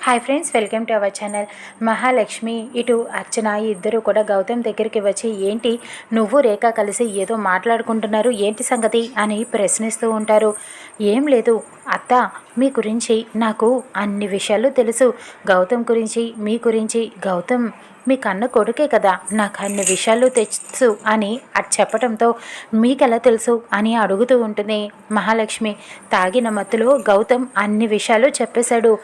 Hi friends, welcome to our channel. Mahalakshmi ఇటు అర్చన ఇద్దరు కూడా గౌతమ్ దగ్గరికి వచ్చి ఏంటి నువ్వు రేఖ కలిసి ఏదో మాట్లాడుకుంటున్నారు, ఏంటి సంగతి అని ప్రశ్నిస్తూ ఉంటారు. ఏం లేదు అత్త, మీ గురించి నాకు అన్ని విషయాలు తెలుసు. గౌతమ్ గురించి, మీ గురించి. గౌతమ్ మీ కన్న కొడుకే కదా, నాకు అన్ని విషయాలు తెలుసు అని అది చెప్పడంతో మీకెలా తెలుసు అని అడుగుతూ ఉంటుంది మహాలక్ష్మి. తాగిన మత్తులో గౌతమ్ అన్ని విషయాలు చెప్పేశాడు.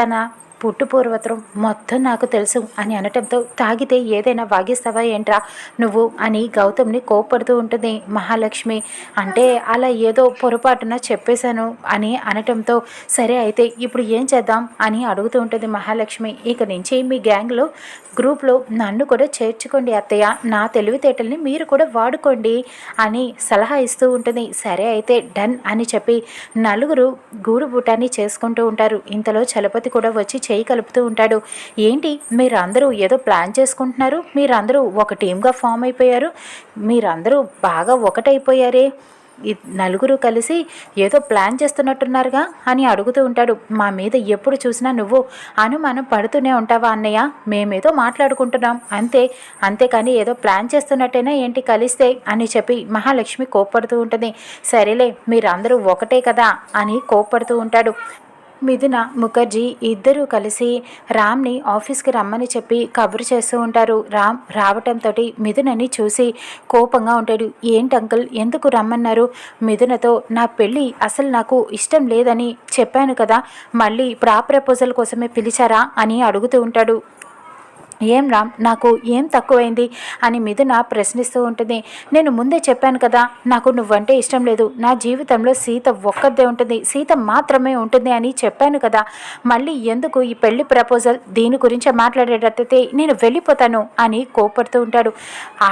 తన పుట్టుపూర్వత్రం మొత్తం నాకు తెలుసు అని అనటంతో తాగితే ఏదైనా వాగిస్తావా ఏంట్రా నువ్వు అని గౌతమ్ని కోప్పడుతూ ఉంటుంది మహాలక్ష్మి. అంటే అలా ఏదో పొరపాటున చెప్పేశాను అని అనటంతో సరే అయితే ఇప్పుడు ఏం చేద్దాం అని అడుగుతూ ఉంటుంది మహాలక్ష్మి. ఇక నుంచి మీ గ్యాంగ్లో గ్రూప్లో నన్ను కూడా చేర్చుకోండి అత్తయ్య, నా తెలివితేటల్ని మీరు కూడా వాడుకోండి అని సలహా ఇస్తూ ఉంటుంది. సరే అయితే డన్ అని చెప్పి నలుగురు గూడు బూటాన్ని చేసుకుంటూ ఉంటారు. ఇంతలో చలపతి కూడా వచ్చి చేయి కలుపుతూ ఉంటాడు. ఏంటి మీరందరూ ఏదో ప్లాన్ చేసుకుంటున్నారు, మీరందరూ ఒక టీమ్గా ఫామ్ అయిపోయారు, మీరందరూ బాగా ఒకటైపోయారే, నలుగురు కలిసి ఏదో ప్లాన్ చేస్తున్నట్టున్నారుగా అని అడుగుతూ ఉంటాడు. మా మీద ఎప్పుడు చూసినా నువ్వు అనుమానం పడుతూనే ఉంటావా అన్నయ్య, మేమేదో మాట్లాడుకుంటున్నాం అంతేకాని ఏదో ప్లాన్ చేస్తున్నట్టేనా ఏంటి కలిస్తే అని చెప్పి మహాలక్ష్మి కోప్పడుతూ ఉంటుంది. సరేలే మీరందరూ ఒకటే కదా అని కోప్పడుతూ ఉంటాడు. మిథున ముఖర్జీ ఇద్దరూ కలిసి రామ్ని ఆఫీస్కి రమ్మని చెప్పి కబురు చేస్తూ ఉంటారు. రామ్ రావటంతో మిథునని చూసి కోపంగా ఉంటాడు. ఏంటి అంకుల్ ఎందుకు రమ్మన్నారు? మిథునతో నా పెళ్ళి అసలు నాకు ఇష్టం లేదని చెప్పాను కదా, మళ్ళీ ఇప్పుడు ఆ ప్రపోజల్ కోసమే పిలిచారా అని అడుగుతూ ఉంటాడు. ఏం రామ్, నాకు ఏం తక్కువైంది అని మిథున ప్రశ్నిస్తూ ఉంటుంది. నేను ముందే చెప్పాను కదా, నాకు నువ్వంటే ఇష్టం లేదు, నా జీవితంలో సీత ఒక్కదే ఉంటుంది, సీత మాత్రమే ఉంటుంది అని చెప్పాను కదా, మళ్ళీ ఎందుకు ఈ పెళ్లి ప్రపోజల్, దీని గురించే మాట్లాడేటట్టయితే నేను వెళ్ళిపోతాను అని కోపడుతూ ఉంటాడు.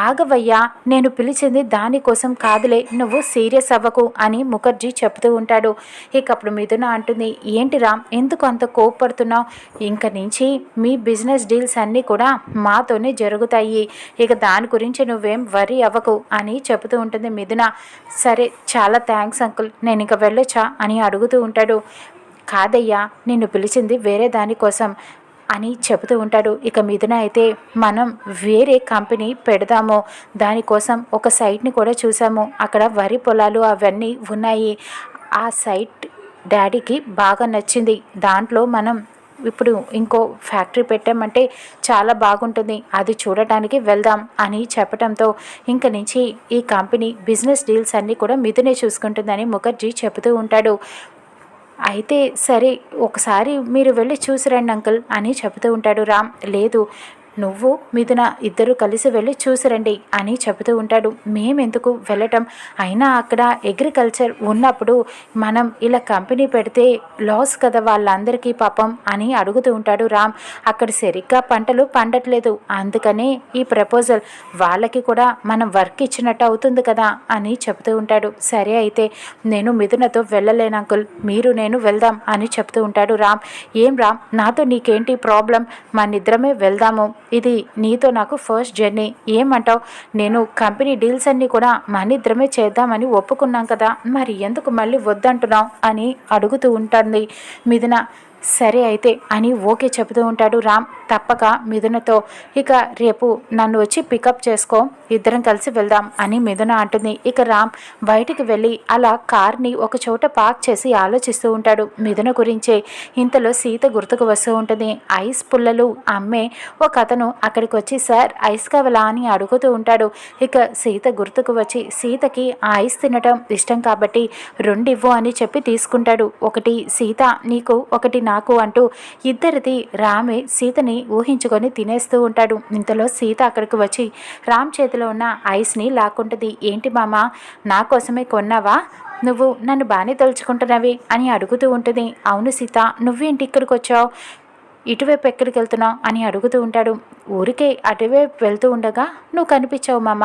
ఆగవయ్యా, నేను పిలిచింది దానికోసం కాదులే, నువ్వు సీరియస్ అవ్వకు అని ముఖర్జీ చెప్తూ ఉంటాడు. ఇక అప్పుడు మిథున అంటుంది, ఏంటి రామ్ ఎందుకు అంత కోపడుతున్నావు, ఇంక నుంచి మీ బిజినెస్ డీల్స్ అన్నీ కూడా మాతోనే జరుగుతాయి, ఇక దాని గురించి నువ్వేం వరీ అవ్వకు అని చెబుతూ ఉంటుంది మిథున. సరే చాలా థ్యాంక్స్ అంకుల్, నేను ఇంక వెళ్ళొచ్చా అని అడుగుతూ ఉంటాడు. కాదయ్యా, నిన్ను పిలిచింది వేరే దానికోసం అని చెబుతూ ఉంటాడు. ఇక మిథున అయితే మనం వేరే కంపెనీ పెడదాము, దానికోసం ఒక సైట్ని కూడా చూసాము, అక్కడ వరి పొలాలు అవన్నీ ఉన్నాయి, ఆ సైట్ డాడీకి బాగా నచ్చింది, దాంట్లో మనం ఇప్పుడు ఇంకో ఫ్యాక్టరీ పెట్టామంటే చాలా బాగుంటుంది, అది చూడటానికి వెళ్దాం అని చెప్పడంతో ఇంక నుంచి ఈ కంపెనీ బిజినెస్ డీల్స్ అన్నీ కూడా మిథునే చూసుకుంటుందని ముఖర్జీ చెబుతూ ఉంటాడు. అయితే సరే ఒకసారి మీరు వెళ్ళి చూసిరండి అంకుల్ అని చెబుతూ ఉంటాడు రామ్. లేదు, నువ్వు మిథున ఇద్దరు కలిసి వెళ్ళి చూసిరండి అని చెబుతూ ఉంటాడు. మేమెందుకు వెళ్ళటం, అయినా అక్కడ అగ్రికల్చర్ ఉన్నప్పుడు మనం ఇలా కంపెనీ పెడితే లాస్ కదా వాళ్ళందరికీ పాపం అని అడుగుతూ ఉంటాడు రామ్. అక్కడ సరిగ్గా పంటలు పండట్లేదు, అందుకనే ఈ ప్రపోజల్ వాళ్ళకి కూడా మనం వర్క్ ఇచ్చినట్టు అవుతుంది కదా అని చెబుతూ ఉంటాడు. సరే అయితే నేను మిథునతో వెళ్ళలేను అంకుల్, మీరు నేను వెళ్దాం అని చెప్తూ ఉంటాడు రామ్. ఏం రామ్, నాతో నీకేంటి ప్రాబ్లం, మనిద్దరమే వెళ్దాము, ఇది నీతో నాకు ఫస్ట్ జర్నీ, ఏమంటావు, నేను కంపెనీ డీల్స్ అన్నీ కూడా మనిద్దరమే చేద్దామని ఒప్పుకున్నాం కదా, మరి ఎందుకు మళ్ళీ వద్దంటున్నావు అని అడుగుతూ ఉంటుంది మిథున. సరే అయితే అని ఓకే చెబుతూ ఉంటాడు రామ్. తప్పక మిథునతో ఇక రేపు నన్ను వచ్చి పికప్ చేసుకో, ఇద్దరం కలిసి వెళ్దాం అని మిథున అంటుంది. ఇక రామ్ బయటికి వెళ్ళి అలా కార్ని ఒక చోట పార్క్ చేసి ఆలోచిస్తూ ఉంటాడు మిథున గురించే. ఇంతలో సీత గుర్తుకు వస్తూ ఉంటుంది. ఐస్ పుల్లలు అమ్మే ఒక అతను అక్కడికి వచ్చి సార్ ఐస్ కావాలా అని అడుగుతూ ఉంటాడు. ఇక సీత గుర్తుకు వచ్చి సీతకి ఆ ఐస్ తినటం ఇష్టం కాబట్టి రెండివ్వు అని చెప్పి తీసుకుంటాడు. ఒకటి సీత నీకు, ఒకటి నాకు అంటూ ఇద్దరిది రామే సీతని ఊహించుకొని తినేస్తూ ఉంటాడు. ఇంతలో సీత అక్కడికి వచ్చి రామ్ చేతిలో ఉన్న ఐస్ని లాక్కుంటుంది. ఏంటి మామ, నా కోసమే కొన్నావా, నువ్వు నన్ను బాగానే తలుచుకుంటున్నావి అని అడుగుతూ ఉంటుంది. అవును సీత, నువ్వేంటి ఇక్కడికి వచ్చావు, ఇటువైపు ఎక్కడికి వెళ్తున్నావు అని అడుగుతూ ఉంటాడు. ఊరికే అటువైపు వెళ్తూ ఉండగా నువ్వు కనిపించావు మామ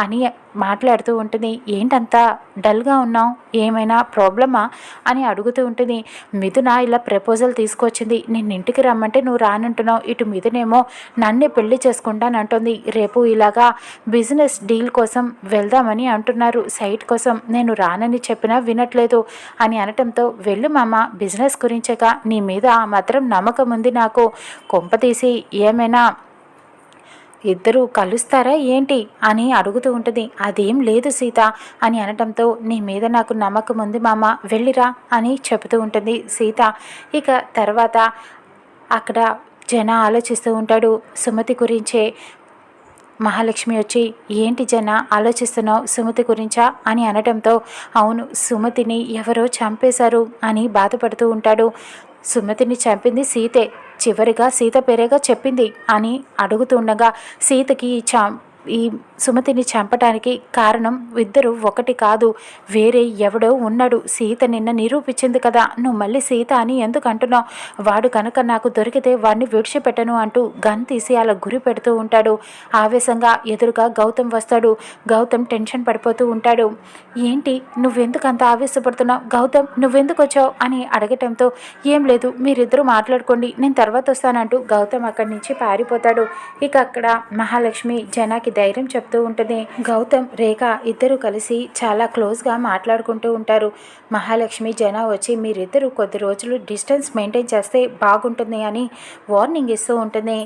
అని మాట్లాడుతూ ఉంటుంది. ఏంటంతా డల్గా ఉన్నావు, ఏమైనా ప్రాబ్లమా అని అడుగుతూ ఉంటుంది. మిథున ఇలా ప్రపోజల్ తీసుకొచ్చింది, నిన్ను ఇంటికి రమ్మంటే నువ్వు రానంటున్నావు, ఇటు మిథునేమో నన్నే పెళ్లి చేసుకుంటానంటుంది, రేపు ఇలాగా బిజినెస్ డీల్ కోసం వెళ్దామని అంటున్నారు, సైట్ కోసం, నేను రానని చెప్పినా వినట్లేదు అని అనటంతో వెళ్ళు మామ, బిజినెస్ గురించేగా, నీ మీద మాత్రం నమ్మకం ఉంది నాకు, కొంపతీసి ఏమైనా ఇద్దరు కలుస్తారా ఏంటి అని అడుగుతూ ఉంటుంది. అదేం లేదు సీత అని అనటంతో నీ మీద నాకు నమ్మకం ఉంది మామ, వెళ్ళిరా అని చెబుతూ ఉంటుంది సీత. ఇక తర్వాత అక్కడ జన ఆలోచిస్తూ ఉంటాడు సుమతి గురించే. మహాలక్ష్మి వచ్చి ఏంటి జన ఆలోచిస్తున్నావు సుమతి గురించా అని అనటంతో అవును, సుమతిని ఎవరో చంపేశారు అని బాధపడుతూ ఉంటాడు. సుమతిని చంపింది సీతే, చివరిగా సీత పేరేగా చెప్పింది అని అడుగుతుండగా సీతకి ఈ సుమతిని చంపటానికి కారణం ఇద్దరు ఒకటి కాదు, వేరే ఎవడో ఉన్నాడు, సీత నిన్న నిరూపించింది కదా, నువ్వు మళ్ళీ సీత అని ఎందుకు అంటున్నావు, వాడు కనుక నాకు దొరికితే వాడిని విడిచిపెట్టను అంటూ గన్ తీసి అలా గురి పెడుతూ ఉంటాడు. ఆవేశంగా ఎదురుగా గౌతమ్ వస్తాడు. గౌతమ్ టెన్షన్ పడిపోతూ ఉంటాడు. ఏంటి నువ్వెందుకు అంత ఆవేశపడుతున్నావు, గౌతమ్ నువ్వెందుకు వచ్చావు అని అడగటంతో ఏం లేదు మీరిద్దరూ మాట్లాడుకోండి, నేను తర్వాత వస్తానంటూ గౌతమ్ అక్కడి నుంచి పారిపోతాడు. ఇక అక్కడ మహాలక్ష్మి జనాకి ధైర్యం చెప్తూ ఉంటుంది. గౌతమ్ రేఖ ఇద్దరు కలిసి చాలా క్లోజ్గా మాట్లాడుకుంటూ ఉంటారు. మహాలక్ష్మి జన వచ్చి మీరిద్దరూ కొద్ది రోజులు డిస్టెన్స్ మెయింటైన్ చేస్తే బాగుంటుంది అని వార్నింగ్ ఇస్తూ ఉంటుంది.